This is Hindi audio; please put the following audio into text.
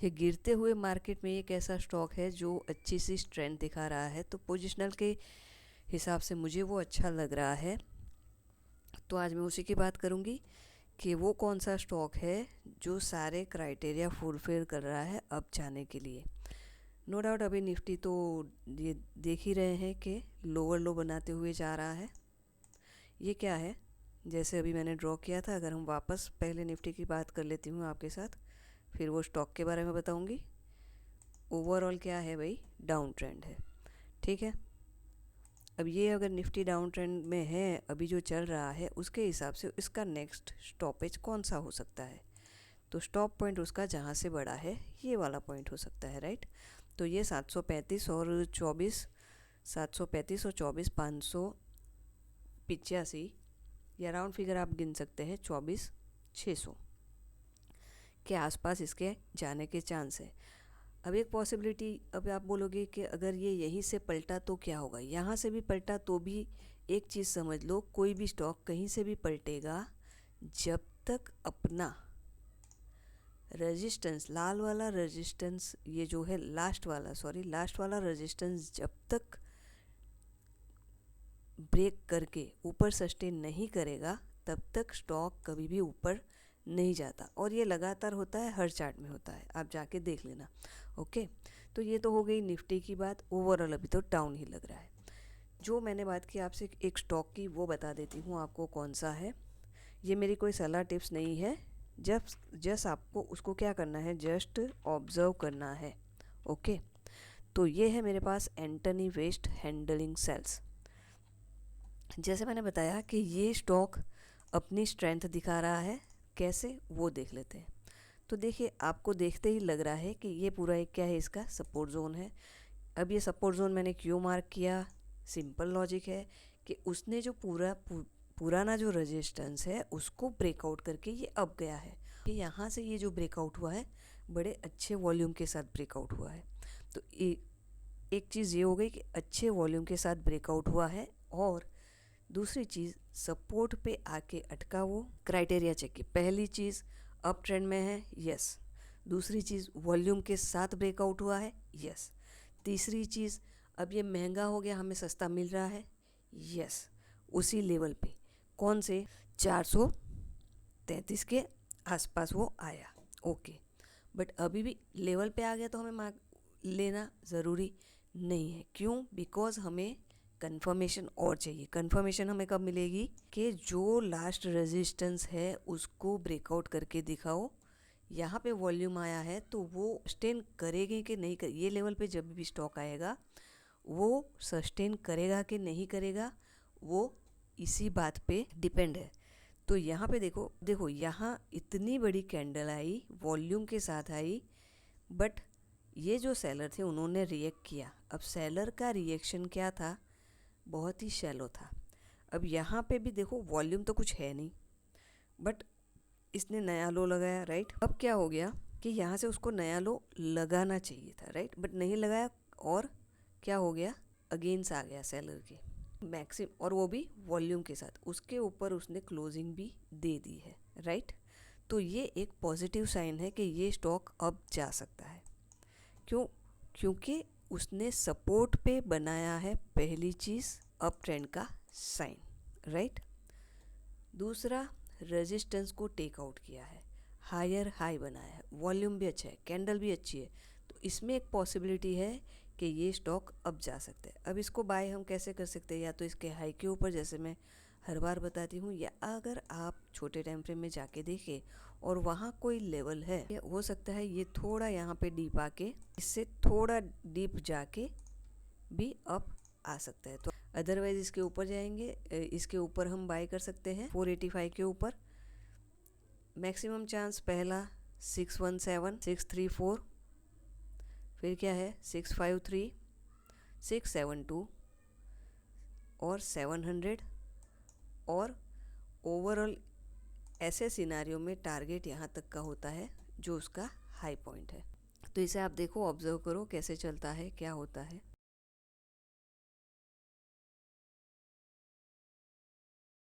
ये गिरते हुए मार्केट में एक ऐसा स्टॉक है जो अच्छी सी स्ट्रेंथ दिखा रहा है, तो पोजिशनल के हिसाब से मुझे वो अच्छा लग रहा है। तो आज मैं उसी की बात करूँगी कि वो कौन सा स्टॉक है जो सारे क्राइटेरिया फुलफिल कर रहा है अब जाने के लिए। नो डाउट अभी निफ्टी तो ये देख ही रहे हैं कि लोअर लो बनाते हुए जा रहा है। ये क्या है, जैसे अभी मैंने ड्रॉ किया था, अगर हम वापस पहले निफ्टी की बात कर लेती हूँ आपके साथ, फिर वो स्टॉक के बारे में बताऊँगी। ओवरऑल क्या है भाई, डाउन ट्रेंड है, ठीक है। अब ये अगर निफ्टी डाउन ट्रेंड में है अभी जो चल रहा है, उसके हिसाब से इसका नेक्स्ट स्टॉपेज कौन सा हो सकता है। तो स्टॉप पॉइंट उसका जहाँ से बड़ा है ये वाला पॉइंट हो सकता है, राइट। तो ये 735 और 24, 735 और 24 585 या राउंड फिगर आप गिन सकते हैं 24,600 के आसपास इसके जाने के चांस है। अब एक पॉसिबिलिटी, अब आप बोलोगे कि अगर ये यहीं से पलटा तो क्या होगा। यहाँ से भी पलटा तो भी एक चीज़ समझ लो, कोई भी स्टॉक कहीं से भी पलटेगा जब तक अपना रेजिस्टेंस, लाल वाला रेजिस्टेंस, ये जो है लास्ट वाला रेजिस्टेंस जब तक ब्रेक करके ऊपर सस्टेन नहीं करेगा तब तक स्टॉक कभी भी ऊपर नहीं जाता। और ये लगातार होता है, हर चार्ट में होता है, आप जाके देख लेना। ओके, तो ये तो हो गई निफ्टी की बात। ओवरऑल अभी तो डाउन ही लग रहा है। जो मैंने बात की आपसे एक स्टॉक की, वो बता देती हूँ आपको कौन सा है। ये मेरी कोई सलाह टिप्स नहीं है, जस्ट आपको उसको क्या करना है, जस्ट ऑब्जर्व करना है। ओके, तो ये है मेरे पास एंटनी वेस्ट हैंडलिंग सेल्स। जैसे मैंने बताया कि ये स्टॉक अपनी स्ट्रेंथ दिखा रहा है, कैसे वो देख लेते हैं। तो देखिए, आपको देखते ही लग रहा है कि ये पूरा एक क्या है, इसका सपोर्ट जोन है। अब ये सपोर्ट जोन मैंने क्यों मार्क किया, सिंपल लॉजिक है कि उसने जो पुराना जो रेजिस्टेंस है उसको ब्रेकआउट करके ये अब गया है कि यहाँ से ये जो ब्रेकआउट हुआ है बड़े अच्छे वॉल्यूम के साथ ब्रेकआउट हुआ है। तो एक चीज़ ये हो गई कि अच्छे वॉल्यूम के साथ ब्रेकआउट हुआ है, और दूसरी चीज़ सपोर्ट पे आके अटका वो, क्राइटेरिया चेक की। पहली चीज़ अप ट्रेंड में है, यस। दूसरी चीज़ वॉल्यूम के साथ ब्रेकआउट हुआ है, यस। तीसरी चीज़ अब ये महंगा हो गया, हमें सस्ता मिल रहा है, यस। उसी लेवल पे कौन से 433 के आसपास वो आया, ओके। बट अभी भी लेवल पे आ गया तो हमें मार्क लेना ज़रूरी नहीं है। क्यों? बिकॉज हमें कंफर्मेशन और चाहिए। कंफर्मेशन हमें कब मिलेगी कि जो लास्ट रेजिस्टेंस है उसको ब्रेकआउट करके दिखाओ। यहाँ पे वॉल्यूम आया है तो वो सस्टेन करेंगे कि नहीं ये लेवल पे जब भी स्टॉक आएगा वो सस्टेन करेगा कि नहीं करेगा, वो इसी बात पे डिपेंड है। तो यहाँ पे देखो यहाँ इतनी बड़ी कैंडल आई, वॉल्यूम के साथ आई, बट ये जो सेलर थे उन्होंने रिएक्ट किया। अब सेलर का रिएक्शन क्या था, बहुत ही शैलो था। अब यहाँ पे भी देखो वॉल्यूम तो कुछ है नहीं, बट इसने नया लो लगाया, राइट। अब क्या हो गया कि यहाँ से उसको नया लो लगाना चाहिए था, राइट, बट नहीं लगाया, और क्या हो गया, अगेंस्ट आ गया सेलर के मैक्सिमम, और वो भी वॉल्यूम के साथ। उसके ऊपर उसने क्लोजिंग भी दे दी है, राइट। तो ये एक पॉजिटिव साइन है कि ये स्टॉक अब जा सकता है। क्यों? क्योंकि उसने सपोर्ट पे बनाया है, पहली चीज़ अप ट्रेंड का साइन, राइट। दूसरा, रेजिस्टेंस को टेक आउट किया है, हायर हाई बनाया है, वॉल्यूम भी अच्छा है, कैंडल भी अच्छी है। तो इसमें एक पॉसिबिलिटी है कि ये स्टॉक अब जा सकते हैं। अब इसको बाय हम कैसे कर सकते हैं, या तो इसके हाई के ऊपर, जैसे मैं हर बार बताती हूँ, या अगर आप छोटे टाइम फ्रेम में जाके देखें और वहाँ कोई लेवल है, हो सकता है ये थोड़ा यहाँ पे डीप आके, इससे थोड़ा डीप जाके भी अप आ सकता है। तो अदरवाइज इसके ऊपर जाएंगे, इसके ऊपर हम बाय कर सकते हैं 485 के ऊपर। मैक्सिमम चांस पहला 617, 634, फिर क्या है 653, 672 और 700, और ओवरऑल ऐसे सिनारियों में टारगेट यहाँ तक का होता है जो उसका हाई पॉइंट है। तो इसे आप देखो, ऑब्जर्व करो कैसे चलता है, क्या होता है।